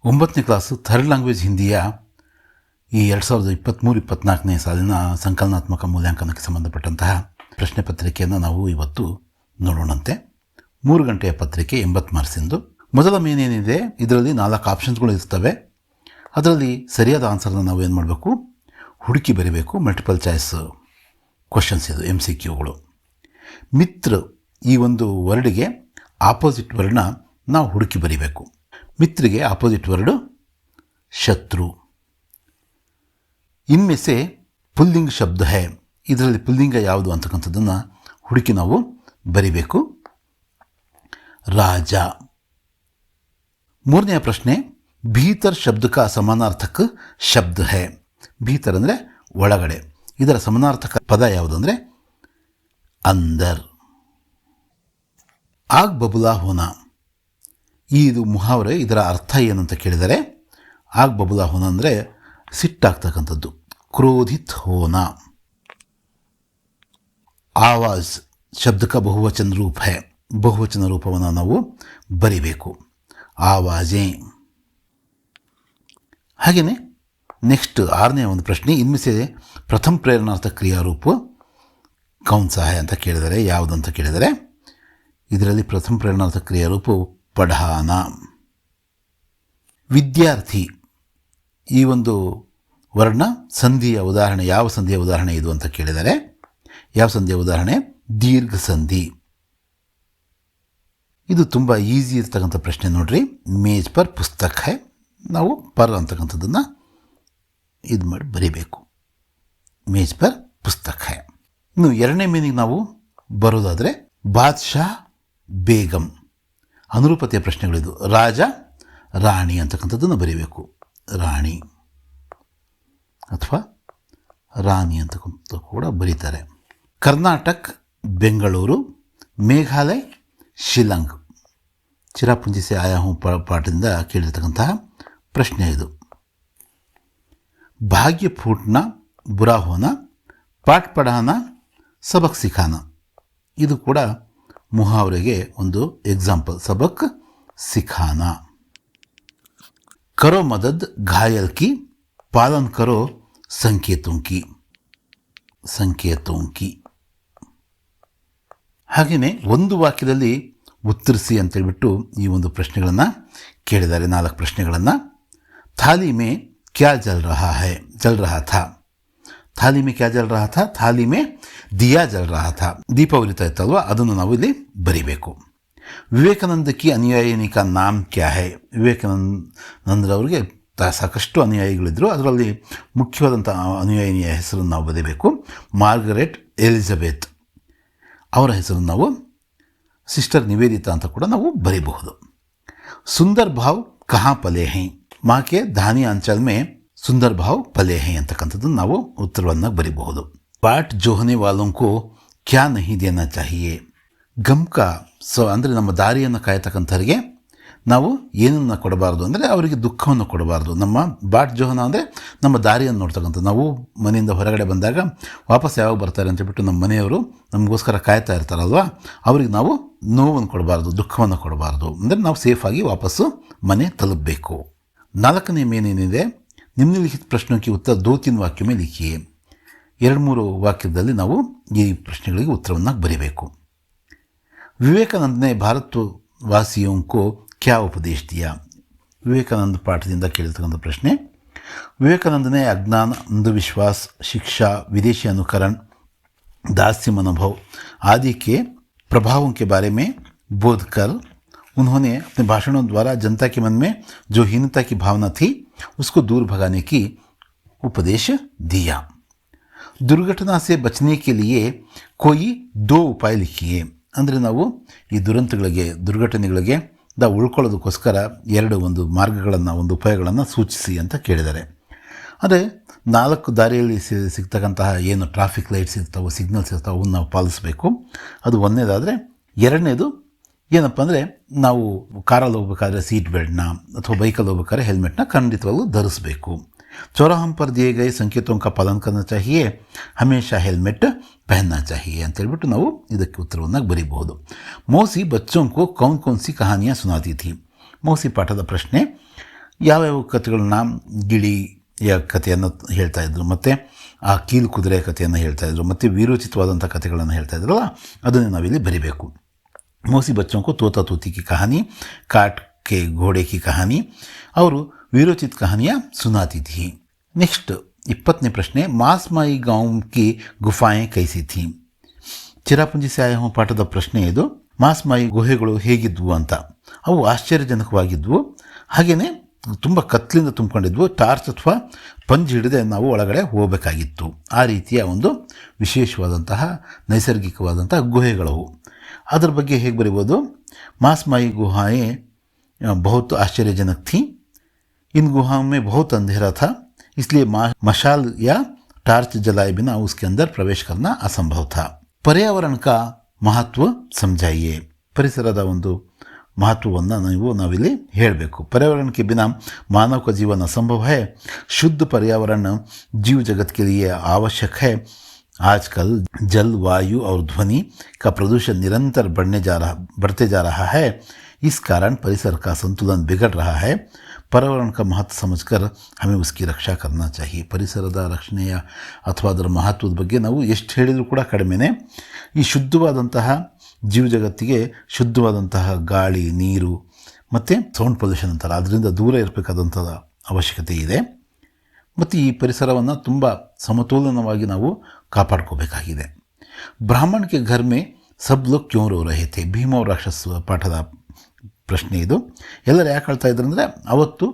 9ನೇ class third language ಹಿಂದಿಯ ಈ 2023-24ನೇ ಸಾಲಿನ ಸಂಕಲನಾತ್ಮಕ ಮೂಲ್ಯಾಂಕನಕ್ಕೆ ಸಂಬಂಧಪಟ್ಟಂತಹ ಪ್ರಶ್ನೆ ಪತ್ರಿಕೆಯನ್ನು ನಾವು ಇವತ್ತು ನೋಡೋಣಂತೆ. 3 ಗಂಟೆಯ ಪತ್ರಿಕೆ 80 ಮಾರ್ಕ್ಸಿಂದು. ಮೊದಲ ಮೇನ್ ಏನಿದೆ, ಇದರಲ್ಲಿ 4 ಆಪ್ಷನ್ಸ್ಗಳು ಇರ್ತವೆ. ಅದರಲ್ಲಿ ಸರಿಯಾದ ಆನ್ಸರ್ನ ನಾವು ಏನು ಮಾಡಬೇಕು, ಹುಡುಕಿ ಬರೀಬೇಕು. ಮಲ್ಟಿಪಲ್ ಚಾಯ್ಸ್ ಕ್ವಶನ್ಸ್ ಇದು, MCQಗಳು. ಮಿತ್ರ ಈ ಒಂದು ವರ್ಡಿಗೆ ಆಪೋಸಿಟ್ ವರ್ಡ್ನ ನಾವು ಹುಡುಕಿ ಬರೀಬೇಕು. ಮಿತ್ರಿಗೆ ಆಪೋಸಿಟ್ ವರ್ಡ್ ಶತ್ರು. ಇನ್ಮೆ ಸೆ ಪುಲ್ಲಿಂಗ ಶಬ್ದ ಹೈ, ಇದರಲ್ಲಿ ಪುಲ್ಲಿಂಗ ಯಾವುದು ಅಂತಕ್ಕಂಥದ್ದನ್ನು ಹುಡುಕಿ ನಾವು ಬರಿಬೇಕು. ರಾಜ. 3ನೇ ಪ್ರಶ್ನೆ, ಭೀತರ್ ಶಬ್ದಕ ಸಮಾನಾರ್ಥಕ ಶಬ್ದ ಹೈ. ಭೀತರ್ ಅಂದರೆ ಒಳಗಡೆ, ಇದರ ಸಮಾನಾರ್ಥಕ ಪದ ಯಾವುದು ಅಂದರೆ ಅಂದರ್. ಆಗ್ ಬಬುಲಾ ಹೋನಾ, ಇದು ಮುಹಾವರೆ, ಇದರ ಅರ್ಥ ಏನಂತ ಕೇಳಿದರೆ ಆಗ್ ಬಬುಲಾ ಹೋನಾ ಅಂದರೆ ಸಿಟ್ಟಾಗ್ತಕ್ಕಂಥದ್ದು, ಕ್ರೋಧಿತ್ ಹೋನಾ. ಆವಾಜ್ ಶಬ್ದಕ ಬಹುವಚನ ರೂಪ ಹೈ, ಬಹುವಚನ ರೂಪವನ್ನು ನಾವು ಬರಿಬೇಕು, ಆವಾಜೇ. ಹಾಗೆಯೇ ನೆಕ್ಸ್ಟ್ 6ನೇ ಒಂದು ಪ್ರಶ್ನೆ, ಇನ್ಮಿಸೆ ಪ್ರಥಮ ಪ್ರೇರಣಾರ್ಥ ಕ್ರಿಯಾರೂಪ ಕೌನ್ಸಾ ಹೈ ಅಂತ ಕೇಳಿದರೆ ಯಾವುದು ಅಂತ ಕೇಳಿದರೆ ಇದರಲ್ಲಿ ಪ್ರಥಮ ಪ್ರೇರಣಾರ್ಥ ಕ್ರಿಯಾರೂಪವು ಪಢಾನ. ವಿದ್ಯಾರ್ಥಿ ಈ ಒಂದು ವರ್ಣ ಸಂಧಿಯ ಉದಾಹರಣೆ, ಯಾವ ಸಂಧಿಯ ಉದಾಹರಣೆ ಇದು ಅಂತ ಕೇಳಿದರೆ ಯಾವ ಸಂಧಿಯ ಉದಾಹರಣೆ, ದೀರ್ಘ ಸಂಧಿ. ಇದು ತುಂಬ ಈಸಿ ಇರ್ತಕ್ಕಂಥ ಪ್ರಶ್ನೆ ನೋಡ್ರಿ. ಮೇಜ್ ಪರ್ ಪುಸ್ತಕ ಹೈ, ನಾವು ಪರ್ ಅಂತಕ್ಕಂಥದ್ದನ್ನು ಇದು ಮಾಡಿ ಬರೀಬೇಕು, ಮೇಜ್ ಪರ್ ಪುಸ್ತಕ ಹೈ. ಇನ್ನು 2ನೇ ಮೀನಿಗೆ ನಾವು ಬರೋದಾದರೆ ಬಾದ್ಶಾ ಬೇಗಂ, ಅನುರೂಪತೆಯ ಪ್ರಶ್ನೆಗಳಿದು. ರಾಜ ರಾಣಿ ಅಂತಕ್ಕಂಥದ್ದನ್ನು ಬರೀಬೇಕು, ರಾಣಿ ಅಥವಾ ರಾಣಿ ಅಂತಕ್ಕಂಥ ಕೂಡ ಬರೀತಾರೆ. ಕರ್ನಾಟಕ ಬೆಂಗಳೂರು, ಮೇಘಾಲಯ ಶಿಲಾಂಗ್. ಚಿರಾಪುಂಜಿ ಸೆ ಆಯಾ ಹೂಂ ಪಾಠದಿಂದ ಕೇಳಿರ್ತಕ್ಕಂತಹ ಪ್ರಶ್ನೆ ಇದು. ಭಾಗ್ಯ ಫೂಟ್ನ ಬುರಾ ಹೋನ, ಪಾಠ ಪಢಾನ, ಸಬಕ್ ಸಿಖಾನ. ಇದು ಕೂಡ ಮುಹಾವರೆಗೆ ಒಂದು ಎಕ್ಸಾಂಪಲ್, ಸಬಕ್ ಸಿಖಾನ. ಕರೋ ಮದದ್ ಘಾಯಲ್ ಕಿ, ಪಾಲನ್ ಕರೋ ಸಂಕೇತೋಂ ಕಿ, ಸಂಕೇತೋಂ ಕಿ. ಹಾಗೆಯೇ ಒಂದು ವಾಕ್ಯದಲ್ಲಿ ಉತ್ತರಿಸಿ ಅಂತೇಳ್ಬಿಟ್ಟು ಈ ಒಂದು ಪ್ರಶ್ನೆಗಳನ್ನು ಕೇಳಿದ್ದಾರೆ, 4 ಪ್ರಶ್ನೆಗಳನ್ನು. ಥಾಲಿ ಮೇ ಕ್ಯಾ ಜಲ್ ರಹಾ ಹೈ, ಜಲ್ ರಹಾ ಥಾ. ಥಾಲಿ ಮೇ ಕ್ಯಾ ಜಲ್ ರಹಾ ಥಾ, ಥಾಲಿ ಮೇ ದಿಯಾ ಜಲ್ ರಹಾ ಥಾ. ದೀಪ ಉರಿತಾ ಇತ್ತಲ್ವ, ಅದನ್ನು ನಾವು ಇಲ್ಲಿ ಬರಿಬೇಕು. ವಿವೇಕಾನಂದ ಕಿ ಅನುಯಾಯಿನಿ ಕಾ ನಾಮ್ ಕ್ಯಾ ಹೈ. ವಿವೇಕಾನಂದರವರಿಗೆ ಸಾಕಷ್ಟು ಅನುಯಾಯಿಗಳಿದ್ದರು, ಅದರಲ್ಲಿ ಮುಖ್ಯವಾದಂಥ ಅನುಯಾಯಿನಿಯ ಹೆಸರನ್ನು ನಾವು ಬರೀಬೇಕು, ಮಾರ್ಗರೆಟ್ ಎಲಿಜಬೆತ್. ಅವರ ಹೆಸರನ್ನು ನಾವು ಸಿಸ್ಟರ್ ನಿವೇದಿತಾ ಅಂತ ಕೂಡ ನಾವು ಬರೀಬಹುದು. ಸುಂದರ್ ಭಾವ್ ಕಹಾ ಪಲೆ ಹೈ, ಮಾಕೆ ಧಾನಿ ಅಂಚಲ್ ಮೇ ಸುಂದರ್ ಭಾವ್ ಪಲೆ ಹೈ ಅಂತಕ್ಕಂಥದ್ದನ್ನು ನಾವು ಉತ್ತರವನ್ನು ಬರೀಬಹುದು. ಪಾಠ ಜೋಹನೆ ವಾಲೋಂಕೋ ಕ್ಯಾ ನಹಿ ದೇನಾ ಚಾಹಿಯೇ. ಗಮ್ಕ ಅಂದರೆ ನಮ್ಮ ದಾರಿಯನ್ನು ಕಾಯ್ತಕ್ಕಂಥವ್ರಿಗೆ ನಾವು ಏನನ್ನು ಕೊಡಬಾರ್ದು ಅಂದರೆ ಅವರಿಗೆ ದುಃಖವನ್ನು ಕೊಡಬಾರ್ದು. ನಮ್ಮ ಬಾಟ್ ಜೋಹನ ಅಂದರೆ ನಮ್ಮ ದಾರಿಯನ್ನು ನೋಡ್ತಕ್ಕಂಥದ್ದು. ನಾವು ಮನೆಯಿಂದ ಹೊರಗಡೆ ಬಂದಾಗ ವಾಪಸ್ ಯಾವಾಗ ಬರ್ತಾರೆ ಅಂತೇಳ್ಬಿಟ್ಟು ನಮ್ಮ ಮನೆಯವರು ನಮಗೋಸ್ಕರ ಕಾಯ್ತಾ ಇರ್ತಾರಲ್ವ, ಅವ್ರಿಗೆ ನಾವು ನೋವನ್ನು ಕೊಡಬಾರ್ದು, ದುಃಖವನ್ನು ಕೊಡಬಾರ್ದು. ಅಂದರೆ ನಾವು ಸೇಫಾಗಿ ವಾಪಸ್ಸು ಮನೆ ತಲುಪಬೇಕು. 4ನೇ ಮೇನೇನಿದೆ, ನಿಮ್ನಲಿಖಿತ ಪ್ರಶ್ನೆಗೆ ಉತ್ತರ 2-3 ವಾಕ್ಯ ಮೇಲೆ ಲಿಖಿಯೇ. 2-3 ವಾಕ್ಯದಲ್ಲಿ ನಾವು ಈ ಪ್ರಶ್ನೆಗಳಿಗೆ ಉತ್ತರವನ್ನು ಬರೀಬೇಕು. ವಿವೇಕಾನಂದ ನೇ ಭಾರತವಾಸಿಯೋಂ ಕೋ ಕ್ಯಾ ಉಪದೇಶ ದಿಯಾ. ವಿವೇಕಾನಂದ ಪಾಠದಿಂದ ಕೇಳಿರ್ತಕ್ಕಂಥ ಪ್ರಶ್ನೆ. विवेकानंद ने अज्ञान, अंधविश्वास, शिक्षा, विदेशी अनुकरण, दास्य मनोभाव आदि के प्रभावों के बारे में बोध कर उन्होंने अपने भाषणों द्वारा जनता के मन में जो हीनता की भावना थी उसको दूर भगाने की उपदेश दिया. दुर्घटना से बचने के लिए कोई 2 उपाय लिखिए. ಅಂದರೆ ನಾವು ಈ ದುರ್ಘಟನೆಗಳಿಗೆ ಉಳ್ಕೊಳ್ಳೋದಕ್ಕೋಸ್ಕರ 2 ಒಂದು ಮಾರ್ಗಗಳನ್ನು, ಒಂದು ಉಪಾಯಗಳನ್ನು ಸೂಚಿಸಿ ಅಂತ ಕೇಳಿದ್ದಾರೆ. ಅಂದರೆ 4 ದಾರಿಯಲ್ಲಿ ಸಿಗ್ತಕ್ಕಂತಹ ಏನು ಟ್ರಾಫಿಕ್ ಲೈಟ್ಸ್ ಇರ್ತಾವೆ, ಸಿಗ್ನಲ್ಸ್ ಇರ್ತಾವೆ, ಅವನ್ನ ನಾವು ಪಾಲಿಸಬೇಕು. ಅದು ಒಂದನೇದಾದರೆ. 2ನೇದು ಏನಪ್ಪ ಅಂದರೆ, ನಾವು ಕಾರಲ್ಲಿ ಹೋಗ್ಬೇಕಾದ್ರೆ ಸೀಟ್ ಬೆಲ್ಟ್ನ ಅಥವಾ ಬೈಕಲ್ಲಿ ಹೋಗ್ಬೇಕಾದ್ರೆ ಹೆಲ್ಮೆಟ್ನ ಖಂಡಿತವಾಗ್ಲೂ ಧರಿಸಬೇಕು. चौराहा पर दिए गए संकेतों का पालन करना चाहिए, हमेशा हेलमेट पहनना चाहिए ಅಂತ ಹೇಳ್ಬಿಟ್ಟು ನಾವು ಇದಕ್ಕೆ ಉತ್ತರವನ್ನು ಬರೀಬಹುದು. ಮೌಸಿ ಬಚ್ಚೋं को कौन कौन सी कहानियाँ सुनाती थी. ಮೌಸಿ ಪಾಠದ ಪ್ರಶ್ನೆ. ಯಾವ್ಯಾವ ಕಥೆಗಳನ್ನ ಗಿಳಿಯ ಕಥೆಯನ್ನು ಹೇಳ್ತಾ ಇದ್ರು, ಮತ್ತು ಆ ಕೀಲು ಕುದುರೆಯ ಕಥೆಯನ್ನು ಹೇಳ್ತಾಯಿದ್ರು, ಮತ್ತು ವೀರೋಚಿತವಾದಂಥ ಕಥೆಗಳನ್ನು ಹೇಳ್ತಾ ಇದ್ರಲ್ಲ, ಅದನ್ನು ನಾವಿಲ್ಲಿ ಬರಿಬೇಕು. ಮೋಸಿ ಬಚ್ಚೋं को तोता तोती की कहानी, काट के घोड़े की कहानी और वीरोचित कहानियाँ सुनाती थी. नेक्स्ट 20ನೇ ಪ್ರಶ್ನೆ, ಮಾಸ್ ಮಾಯಿ ಗಾಂವ್ ಕಿ ಗುಫಾಯೆ ಕೈಸಿ ಥಿ. ಚಿರಾಪುಂಜಿ से आया हूँ ಪಾಠದ ಪ್ರಶ್ನೆ ಇದು. ಮಾಸ್ ಮಾಯಿ ಗುಹೆಗಳು ಹೇಗಿದ್ವು ಅಂತ. ಅವು ಆಶ್ಚರ್ಯಜನಕವಾಗಿದ್ವು, ಹಾಗೆಯೇ ತುಂಬ ಕತ್ಲಿಂದ ತುಂಬಿಕೊಂಡಿದ್ವು. ಟಾರ್ಚ್ ಅಥವಾ ಪಂಜ್ ಹಿಡಿದೇ ನಾವು ಒಳಗಡೆ ಹೋಗಬೇಕಾಗಿತ್ತು. ಆ ರೀತಿಯ ಒಂದು ವಿಶೇಷವಾದಂತಹ ನೈಸರ್ಗಿಕವಾದಂತಹ ಗುಹೆಗಳವು. ಅದರ ಬಗ್ಗೆ ಹೇಗೆ ಬರಿಬೋದು? ಮಾಸ್ माई गुहाएं बहुत आश्चर्यजनक थी. इन गुहाओं में बहुत अंधेरा था, इसलिए मशाल या टार्च जलाए बिना उसके अंदर प्रवेश करना असंभव था. पर्यावरण का महत्व समझाइए. ಪರಿಸರದ ಒಂದು ಮಹತ್ವವನ್ನು ನಾವಿಲ್ಲಿ ಹೇಳಬೇಕು. पर्यावरण के बिना मानव का जीवन असंभव है. शुद्ध पर्यावरण जीव जगत के लिए आवश्यक है. आजकल जल, वायु और ध्वनि का प्रदूषण निरंतर बढ़ते जा रहा है. इस कारण परिसर का संतुलन बिगड़ रहा है. पर्यावरण का महत्व समझकर हमें उसकी रक्षा करना चाहिए. ಪರಿಸರದ ರಕ್ಷಣೆಯ ಅಥವಾ ಅದರ ಮಹತ್ವದ ಬಗ್ಗೆ ನಾವು ಎಷ್ಟು ಹೇಳಿದರೂ ಕೂಡ ಕಡಿಮೆನೇ. ಈ ಶುದ್ಧವಾದಂತಹ ಜೀವ ಜಗತ್ತಿಗೆ ಶುದ್ಧವಾದಂತಹ ಗಾಳಿ, ನೀರು ಮತ್ತು ಸೌಂಡ್ ಪೊಲ್ಯೂಷನ್ ಅಂತಾರೆ, ಅದರಿಂದ ದೂರ ಇರಬೇಕಾದಂಥ ಅವಶ್ಯಕತೆ ಇದೆ. ಮತ್ತು ಈ ಪರಿಸರವನ್ನು ತುಂಬ ಸಮತೋಲನವಾಗಿ ನಾವು ಕಾಪಾಡ್ಕೋಬೇಕಾಗಿದೆ. ಬ್ರಾಹ್ಮಣ ಕೆ ಘರ್ ಮೇ ಸಬ್ ಲೋಗ್ ಕ್ಯೂ ರೋ ರಹೆ ಥೆ. ಭೀಮ और ರಾಕ್ಷಸ ಪಾಠದ ಪ್ರಶ್ನೆ ಇದು. ಎಲ್ಲರೂ ಯಾಕೆ ಹೇಳ್ತಾ ಇದ್ರು ಅಂದರೆ, ಅವತ್ತು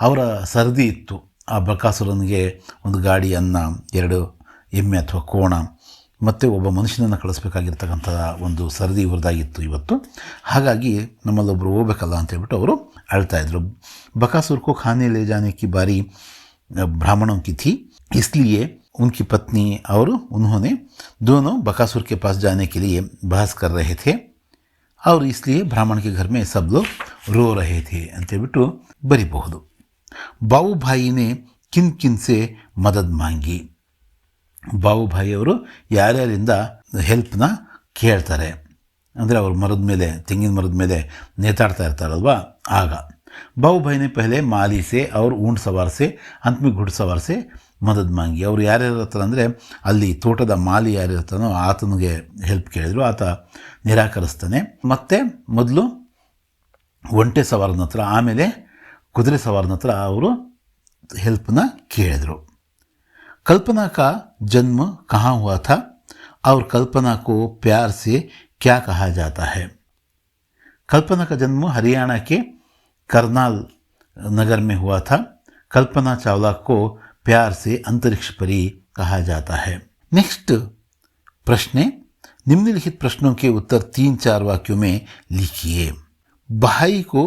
ಅವರ ಸರದಿ ಇತ್ತು. ಆ ಬಕಾಸುರನಿಗೆ ಒಂದು ಗಾಡಿ, ಅನ್ನ, 2 ಎಮ್ಮೆ ಅಥವಾ ಕೋಣ ಮತ್ತು ಒಬ್ಬ ಮನುಷ್ಯನನ್ನು ಕಳಿಸ್ಬೇಕಾಗಿರ್ತಕ್ಕಂಥ ಒಂದು ಸರದಿ ಇವ್ರದ್ದಾಗಿತ್ತು ಇವತ್ತು. ಹಾಗಾಗಿ ನಮ್ಮಲ್ಲೊಬ್ಬರು ಹೋಗ್ಬೇಕಲ್ಲ ಅಂತೇಳ್ಬಿಟ್ಟು ಅವರು ಅಳ್ತಾಯಿದ್ರು. बकासुर को खाने ले जाने की बारी ब्राह्मणों की थी, इसलिए उनकी पत्नी और उन्होंने दोनों बकासुर के पास जाने के लिए बहस कर रहे थे और इसलिए ब्राह्मण के घर में सब लोग रो रहे थे ಅಂತೇಳ್ಬಿಟ್ಟು ಬರಿಬಹುದು. ಬಾವು ಭಾಯಿನೇ ಕಿನ್ ಕಿನ್ ಸೆ ಮದದ್ ಮಾಂಗಿ. ಬಾವು ಭಾಯಿ ಅವರು ಯಾರ್ಯಾರಿಂದ ಹೆಲ್ಪ್ನ ಕೇಳ್ತಾರೆ ಅಂದರೆ, ಅವರು ಮರದ ಮೇಲೆ, ತೆಂಗಿನ ಮರದ ಮೇಲೆ ನೇತಾಡ್ತಾ ಇರ್ತಾರಲ್ವ ಆಗ. ಬಾವು ಭಾಯಿ ने पहले माली से और ऊंट सवार से अंत में घुड़सवार से ಮದದ್ ಮಾಂಗಿ. ಅವರು ಯಾರ್ಯಾರಿರ್ತಾರೆ ಅಂದರೆ, ಅಲ್ಲಿ ತೋಟದ ಮಾಲಿ ಯಾರಿರ್ತಾನೋ ಆತನಿಗೆ ಹೆಲ್ಪ್ ಕೇಳಿದರು, ಆತ ನಿರಾಕರಿಸ್ತಾನೆ. ಮತ್ತು ಮೊದಲು ಒಂಟೆ ಸವಾರನ ಹತ್ರ, ಆಮೇಲೆ ಕುದುರೆ ಸವಾರನ ಹತ್ರ ಅವರು ಹೆಲ್ಪ್ನ ಕೇಳಿದರು. कल्पना का जन्म कहाँ हुआ था और कल्पना को प्यार से क्या कहा जाता है? कल्पना का जन्म हरियाणा के करनाल नगर में हुआ था. कल्पना चावला को प्यार से अंतरिक्ष परी कहा जाता है. नेक्स्ट प्रश्न, निम्नलिखित प्रश्नों के उत्तर 3-4 वाक्यों में लिखिए. भाई को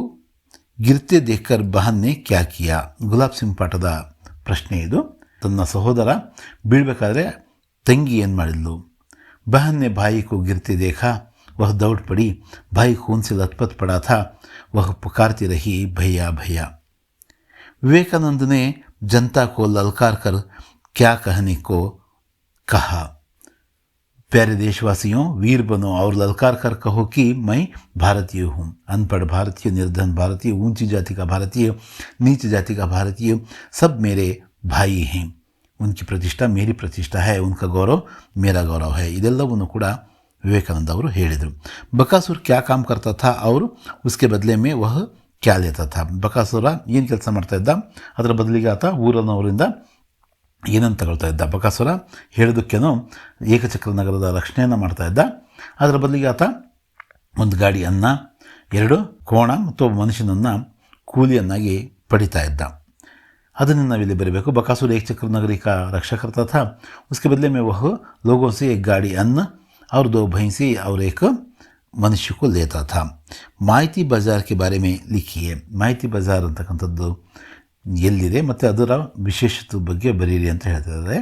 गिरते देखकर बहन ने क्या किया? गुलाब सिंह ಪಾಠದ ಪ್ರಶ್ನೆ ಇದು. ತನ್ನ ಸಹೋದರ ಬೀಳಬೇಕಾದ್ರೆ ತಂಗಿ ಏನು ಮಾಡಿದ್ಲು? बहन ने भाई को गिरते देखा, वह दौड़ पड़ी. भाई खून से लथपथ पड़ा था, वह पुकारती रही, भैया भैया. विवेकानंद ने जनता को ललकार कर क्या कहने को कहा? प्यारे देशवासियों, वीर बनो और ललकार कर कहो कि मैं भारतीय हूँ. अनपढ़ भारतीय, निर्धन भारतीय, ऊंची जाति का भारतीय, नीच जाति का भारतीय, सब मेरे भाई हैं. उनकी प्रतिष्ठा मेरी प्रतिष्ठा है, उनका गौरव मेरा गौरव है. ಇದೆಲ್ಲವನ್ನು ಕೂಡ ವಿವೇಕಾನಂದ ಅವರು ಹೇಳಿದರು. बकासुर क्या काम करता था और उसके बदले में वह क्या लेता था? ಬಕಾಸುರ ಏನು ಕೆಲಸ ಮಾಡ್ತಾ ಇದ್ದ, ಅದರ ಬದಲಿಗೆ ಆತ ಊರನವರಿಂದ ಏನನ್ನು ತಗೊಳ್ತಾ ಇದ್ದ? ಬಕಾಸುರ ಹೇಳೋದಕ್ಕೇನೋ ಏಕಚಕ್ರ ನಗರದ ರಕ್ಷಣೆಯನ್ನು ಮಾಡ್ತಾ ಇದ್ದ. ಅದರ ಬದಲಿಗೆ ಆತ ಒಂದು ಗಾಡಿ ಅನ್ನ, 2 ಕೋಣ ಮತ್ತು ಒಬ್ಬ ಮನುಷ್ಯನನ್ನು ಕೂಲಿಯನ್ನಾಗಿ ಪಡಿತಾ ಇದ್ದ. ಅದನ್ನು ನಾವಿಲ್ಲಿ ಬರೀಬೇಕು. बकासुर एक चक्र नगरी का रक्षा करता था, उसके बदले में वह लोगों से एक गाड़ी अन्न और 2 भैंसी और एक मनुष्य को लेता था. ಮಾಹಿತಿ ಬಜಾರ್ के बारे में लिखिए. ಮಾಹಿತಿ ಬಜಾರ್ ಅಂತಕ್ಕಂಥದ್ದು ಎಲ್ಲಿದೆ ಮತ್ತು ಅದರ ವಿಶೇಷತೆ ಬಗ್ಗೆ ಬರೀರಿ ಅಂತ ಹೇಳ್ತಿದ್ದಾರೆ.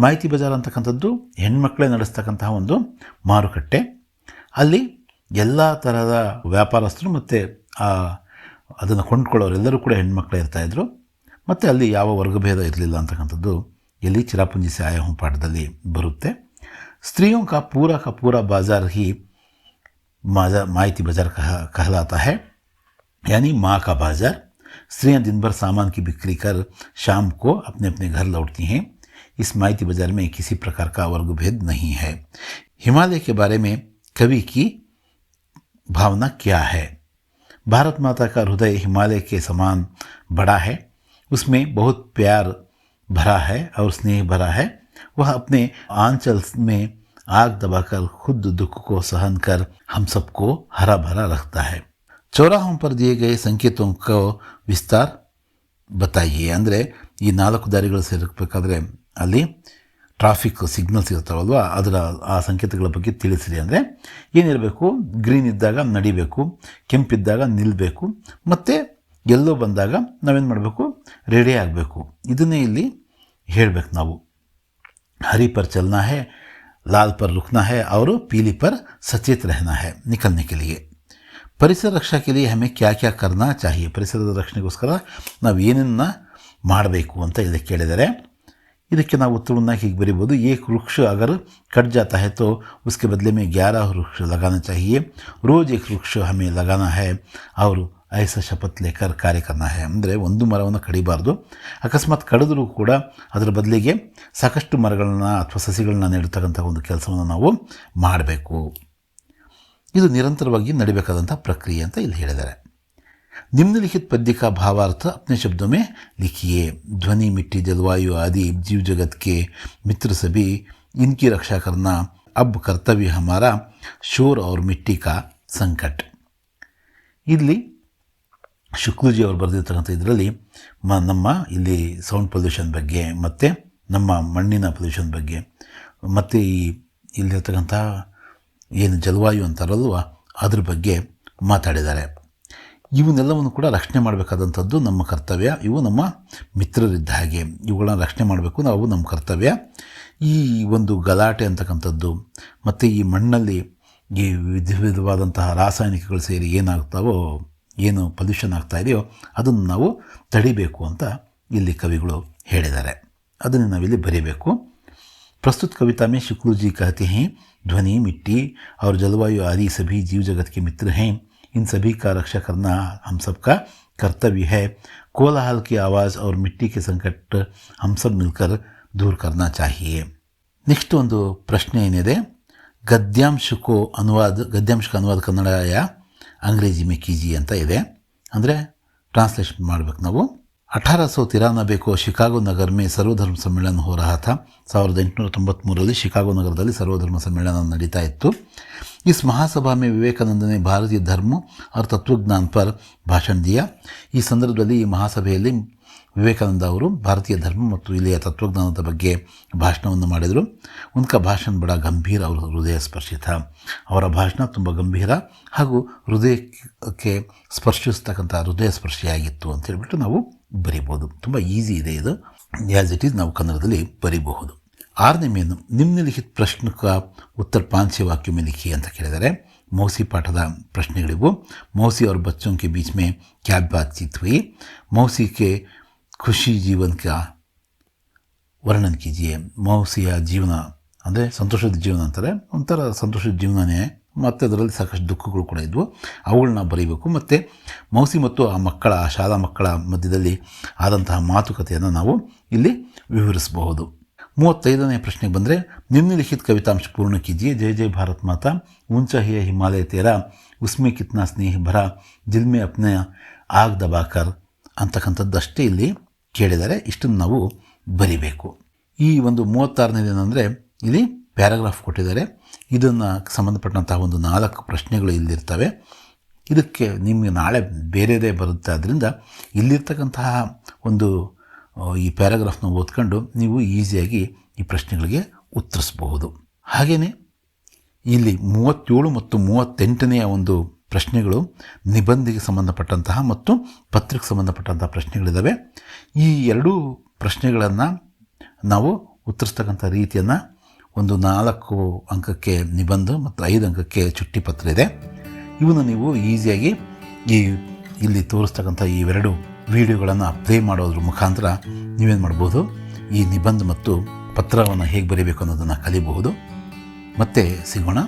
ಮಾಹಿತಿ ಬಜಾರ್ ಅಂತಕ್ಕಂಥದ್ದು ಹೆಣ್ಮಕ್ಳೇ ನಡೆಸ್ತಕ್ಕಂತಹ ಒಂದು ಮಾರುಕಟ್ಟೆ. ಅಲ್ಲಿ ಎಲ್ಲ ಥರದ ವ್ಯಾಪಾರಸ್ಥರು ಮತ್ತು ಅದನ್ನು ಕೊಂಡ್ಕೊಳ್ಳೋರೆಲ್ಲರೂ ಕೂಡ ಹೆಣ್ಮಕ್ಳೇ ಇರ್ತಾಯಿದ್ರು. ಮತ್ತು ಅಲ್ಲಿ ಯಾವ ವರ್ಗಭೇದ ಇರಲಿಲ್ಲ ಅಂತಕ್ಕಂಥದ್ದು ಎಲ್ಲಿ ಚಿರಾಪುಂಜಿ से आया हूँ ಪಾಠದಲ್ಲಿ ಬರುತ್ತೆ. स्त्रियों का पूरा बाज़ार ही माहिती बाज़ार कहलाता है, यानी माँ का बाज़ार. स्त्रियां दिन भर सामान की बिक्री कर शाम को अपने अपने घर लौटती हैं। इस माइती बाजार में किसी प्रकार का वर्ग भेद नहीं है। हिमालय के बारे में कवि की भावना क्या है? भारत माता का हृदय हिमालय के समान बड़ा है, उसमें बहुत प्यार भरा है और स्नेह भरा है। वह अपने आंचल में आग दबाकर खुद दुख को सहन कर हम सबको हरा भरा रखता है। चौराहों पर दिए गए संकेतों को विस्तार बताइए। ಅಂದರೆ ಈ 4 ದಾರಿಗಳು ಸೇರಬೇಕಾದ್ರೆ ಅಲ್ಲಿ ಟ್ರಾಫಿಕ್ ಸಿಗ್ನಲ್ಸ್ ಇರ್ತಾವಲ್ವ, ಅದರ ಆ ಸಂಕೇತಗಳ ಬಗ್ಗೆ ತಿಳಿಸಿರಿ. ಅಂದರೆ ಏನಿರಬೇಕು, ಗ್ರೀನ್ ಇದ್ದಾಗ ನಡಿಬೇಕು, ಕೆಂಪಿದ್ದಾಗ ನಿಲ್ಲಬೇಕು, ಮತ್ತು ಎಲ್ಲೋ ಬಂದಾಗ ನಾವೇನು ಮಾಡಬೇಕು, ರೆಡಿ ಆಗಬೇಕು. ಇದನ್ನೇ ಇಲ್ಲಿ ಹೇಳಬೇಕು ನಾವು. हरी पर चलना है, लाल पर रुकना है और पीली पर सचेत रहना है निकलने के लिए. ಪರಿಸರ ರಕ್ಷಾ के लिए हमें क्या क्या करना चाहिए? ಪರಿಸರದ ರಕ್ಷಣೆಗೋಸ್ಕರ ನಾವು ಏನನ್ನ ಮಾಡಬೇಕು ಅಂತ ಇಲ್ಲಿ ಕೇಳಿದರೆ, ಇದಕ್ಕೆ ನಾವು ಉತ್ತರವನ್ನು ಹೀಗೆ ಬರೀಬೋದು. एक वृक्ष अगर कट जाता है तो उसके बदले में 11 वृक्ष लगाना चाहिए. रोज़ एक वृक्ष हमें लगाना है और ऐसा ಶಪಥ ಲೇಕರ್ ಕಾರ್ಯ करना है. ಅಂದರೆ ಒಂದು ಮರವನ್ನು ಕಡಿಬಾರ್ದು, ಅಕಸ್ಮಾತ್ ಕಡಿದ್ರೂ ಕೂಡ ಅದರ ಬದಲಿಗೆ ಸಾಕಷ್ಟು ಮರಗಳನ್ನ ಅಥವಾ ಸಸಿಗಳನ್ನ ನೆಡ್ತಕ್ಕಂಥ ಒಂದು ಕೆಲಸವನ್ನು ನಾವು ಮಾಡಬೇಕು. ಇದು ನಿರಂತರವಾಗಿ ನಡಿಬೇಕಾದಂಥ ಪ್ರಕ್ರಿಯೆ ಅಂತ ಇಲ್ಲಿ ಹೇಳಿದ್ದಾರೆ. निम्नलिखित पद्य का भावार्थ अपने शब्दों में लिखिए. ध्वनि, मिट्टी, जलवायु आदि जीव जगत के मित्र सभी, इनकी रक्षा करना अब कर्तव्य हमारा. शोर और मिट्टी का संकट. ಇಲ್ಲಿ ಶುಕ್ಲಜಿ ಅವರು ಬರೆದಿರ್ತಕ್ಕಂಥ ಇದರಲ್ಲಿ ನಮ್ಮ ಇಲ್ಲಿ ಸೌಂಡ್ ಪೊಲ್ಯೂಷನ್ ಬಗ್ಗೆ ಮತ್ತು ನಮ್ಮ ಮಣ್ಣಿನ ಪೊಲ್ಯೂಷನ್ ಬಗ್ಗೆ ಮತ್ತು ಇಲ್ಲಿರ್ತಕ್ಕಂಥ ಏನು ಜಲವಾಯು ಅಂತಾರಲ್ವ ಅದ್ರ ಬಗ್ಗೆ ಮಾತಾಡಿದ್ದಾರೆ. ಇವನ್ನೆಲ್ಲವನ್ನು ಕೂಡ ರಕ್ಷಣೆ ಮಾಡಬೇಕಾದಂಥದ್ದು ನಮ್ಮ ಕರ್ತವ್ಯ. ಇವು ನಮ್ಮ ಮಿತ್ರರಿದ್ದ ಹಾಗೆ, ಇವುಗಳನ್ನ ರಕ್ಷಣೆ ಮಾಡಬೇಕು, ನಾವು ನಮ್ಮ ಕರ್ತವ್ಯ. ಈ ಒಂದು ಗಲಾಟೆ ಅಂತಕ್ಕಂಥದ್ದು ಮತ್ತು ಈ ಮಣ್ಣಲ್ಲಿ ಈ ವಿಧವಾದಂತಹ ರಾಸಾಯನಿಕಗಳು ಸೇರಿ ಏನಾಗ್ತಾವೋ, ಏನು ಪೊಲ್ಯೂಷನ್ ಆಗ್ತಾ ಇದೆಯೋ ಅದನ್ನು ನಾವು ತಡಿಬೇಕು ಅಂತ ಇಲ್ಲಿ ಕವಿಗಳು ಹೇಳಿದ್ದಾರೆ. ಅದನ್ನು ನಾವಿಲ್ಲಿ ಬರೀಬೇಕು. प्रस्तुत कविता में शुक्ल जी कहते हैं, ध्वनि, मिट्टी और जलवायु आदि सभी जीव जगत के मित्र हैं. इन सभी का रक्षा करना हम सबका कर्तव्य है. कोलाहल की आवाज़ और मिट्टी के संकट हम सब मिलकर दूर करना चाहिए. नेक्स्ट ಒಂದು ಪ್ರಶ್ನೆ ಏನಿದೆ, ಗದ್ಯಾಂಶಕ್ಕೆ ಅನುವಾದ ಕನ್ನಡ या अंग्रेजी में कीजिए ಅಂತ ಇದೆ. ಅಂದರೆ ಟ್ರಾನ್ಸ್ಲೇಷನ್ ಮಾಡಬೇಕು ನಾವು. 1893 को शिकागो नगर में सर्वधर्म सम्मेलन हो रहा था. 1893 शिकागो नगरದಲ್ಲಿ सर्वधर्म सम्मेलन ನಡೀತಾ ಇತ್ತು. इस महासभा में विवेकानंद ने भारतीय धर्म और तत्वज्ञान पर भाषण दिया. ಈ ಸಂದರ್ಭದಲ್ಲಿ ಈ ಮಹಾಸಭೆಯಲ್ಲಿ ವಿವೇಕಾನಂದ ಅವರು ಭಾರತೀಯ ಧರ್ಮ ಮತ್ತು ಇಲ್ಲಿಯ ತತ್ವಜ್ಞಾನದ ಬಗ್ಗೆ ಭಾಷಣವನ್ನು ಮಾಡಿದರು. ಉನ್ಕಾ ಭಾಷಣ ಬಡ ಗಂಭೀರ और ಹೃದಯ ಸ್ಪರ್ಶಿ था. ಅವರ ಭಾಷಣ ತುಂಬ ಗಂಭೀರ ಹಾಗೂ ಹೃದಯಕ್ಕೆ ಸ್ಪರ್ಶಿಸ್ತಕ್ಕಂಥ ಹೃದಯ ಸ್ಪರ್ಶಿಯಾಗಿತ್ತು ಅಂತ ಹೇಳ್ಬಿಟ್ಟು ನಾವು ಬರೀಬೋದು. ತುಂಬ ಈಸಿ ಇದೆ ಇದು, ಆ್ಯಸ್ ಇಟ್ ಈಸ್ ನಾವು ಕನ್ನಡದಲ್ಲಿ ಬರೀಬಹುದು. 6ನೇ ಮೇನು, ನಿಮ್ನಲಿಖಿತ ಪ್ರಶ್ನೆ का उत्तर 5 वाक्यों में लिखिए ಅಂತ ಕೇಳಿದರೆ, मौसी ಪಾಠದ ಪ್ರಶ್ನೆಗಳಿವು. मौसी और बच्चों के बीच में क्या बातचीत हुई? मौसी के ಖುಷಿ ಜೀವನ का ವರ್ಣನ್ ಕೀಜಿಯೇ. ಮೌಸಿಯ ಜೀವನ ಅಂದರೆ ಸಂತೋಷದ ಜೀವನ ಅಂತಾರೆ, ಒಂಥರ ಸಂತೋಷದ ಜೀವನನೇ, ಮತ್ತು ಅದರಲ್ಲಿ ಸಾಕಷ್ಟು ದುಃಖಗಳು ಕೂಡ ಇದ್ವು, ಅವುಗಳನ್ನ ಬರೀಬೇಕು. ಮತ್ತು ಮೌಸಿ ಮತ್ತು ಆ ಶಾಲಾ ಮಕ್ಕಳ ಮಧ್ಯದಲ್ಲಿ ಆದಂತಹ ಮಾತುಕತೆಯನ್ನು ನಾವು ಇಲ್ಲಿ ವಿವರಿಸಬಹುದು. 35ನೇ ಪ್ರಶ್ನೆಗೆ ಬಂದರೆ, ನಿಮ್ನಲಿಖಿತ ಕವಿತಾಂಶ ಪೂರ್ಣ ಕೀಜಿಯೇ. ಜಯ ಜಯ ಭಾರತ್ ಮಾತಾ, ऊंचा है हिमालय तेरा, उसमें कितना स्नेह भरा, दिल में अपने आग दबाकर ಅಂತಕ್ಕಂಥದ್ದಷ್ಟೇ ಇಲ್ಲಿ ಕೇಳಿದ್ದಾರೆ. ಇಷ್ಟನ್ನು ನಾವು ಬರಿಬೇಕು. ಈ ಒಂದು 36ನೇದೇನೆಂದರೆ, ಇಲ್ಲಿ ಪ್ಯಾರಾಗ್ರಾಫ್ ಕೊಟ್ಟಿದ್ದಾರೆ. ಇದನ್ನು ಸಂಬಂಧಪಟ್ಟಂತಹ ಒಂದು 4 ಪ್ರಶ್ನೆಗಳು ಇಲ್ಲಿರ್ತವೆ. ಇದಕ್ಕೆ ನಿಮಗೆ ನಾಳೆ ಬೇರೆದೇ ಬರುತ್ತೆ. ಆದ್ದರಿಂದ ಇಲ್ಲಿರ್ತಕ್ಕಂತಹ ಒಂದು ಈ ಪ್ಯಾರಾಗ್ರಾಫ್ನ ಓದ್ಕೊಂಡು ನೀವು ಈಸಿಯಾಗಿ ಈ ಪ್ರಶ್ನೆಗಳಿಗೆ ಉತ್ತರಿಸಬಹುದು. ಹಾಗೆಯೇ ಇಲ್ಲಿ 37 ಮತ್ತು 38ನೆಯ ಒಂದು ಪ್ರಶ್ನೆಗಳು ನಿಬಂಧಿಗೆ ಸಂಬಂಧಪಟ್ಟಂತಹ ಮತ್ತು ಪತ್ರಕ್ಕೆ ಸಂಬಂಧಪಟ್ಟಂತಹ ಪ್ರಶ್ನೆಗಳಿದ್ದಾವೆ. ಈ 2 ಪ್ರಶ್ನೆಗಳನ್ನು ನಾವು ಉತ್ತರಿಸ್ತಕ್ಕಂಥ ರೀತಿಯನ್ನು, ಒಂದು 4 ಅಂಕಕ್ಕೆ ನಿಬಂಧ ಮತ್ತು 5 ಅಂಕಕ್ಕೆ ಚುಟ್ಟಿ ಪತ್ರ ಇದೆ. ಇವನ್ನು ನೀವು ಈಸಿಯಾಗಿ ಇಲ್ಲಿ ತೋರಿಸ್ತಕ್ಕಂಥ ಈ 2 ವಿಡಿಯೋಗಳನ್ನು ಪ್ಲೇ ಮಾಡೋದ್ರ ಮುಖಾಂತರ ನೀವೇನು ಮಾಡ್ಬೋದು, ಈ ನಿಬಂಧ ಮತ್ತು ಪತ್ರವನ್ನು ಹೇಗೆ ಬರೀಬೇಕು ಅನ್ನೋದನ್ನು ಕಲಿಬಹುದು. ಮತ್ತೆ ಸಿಗೋಣ.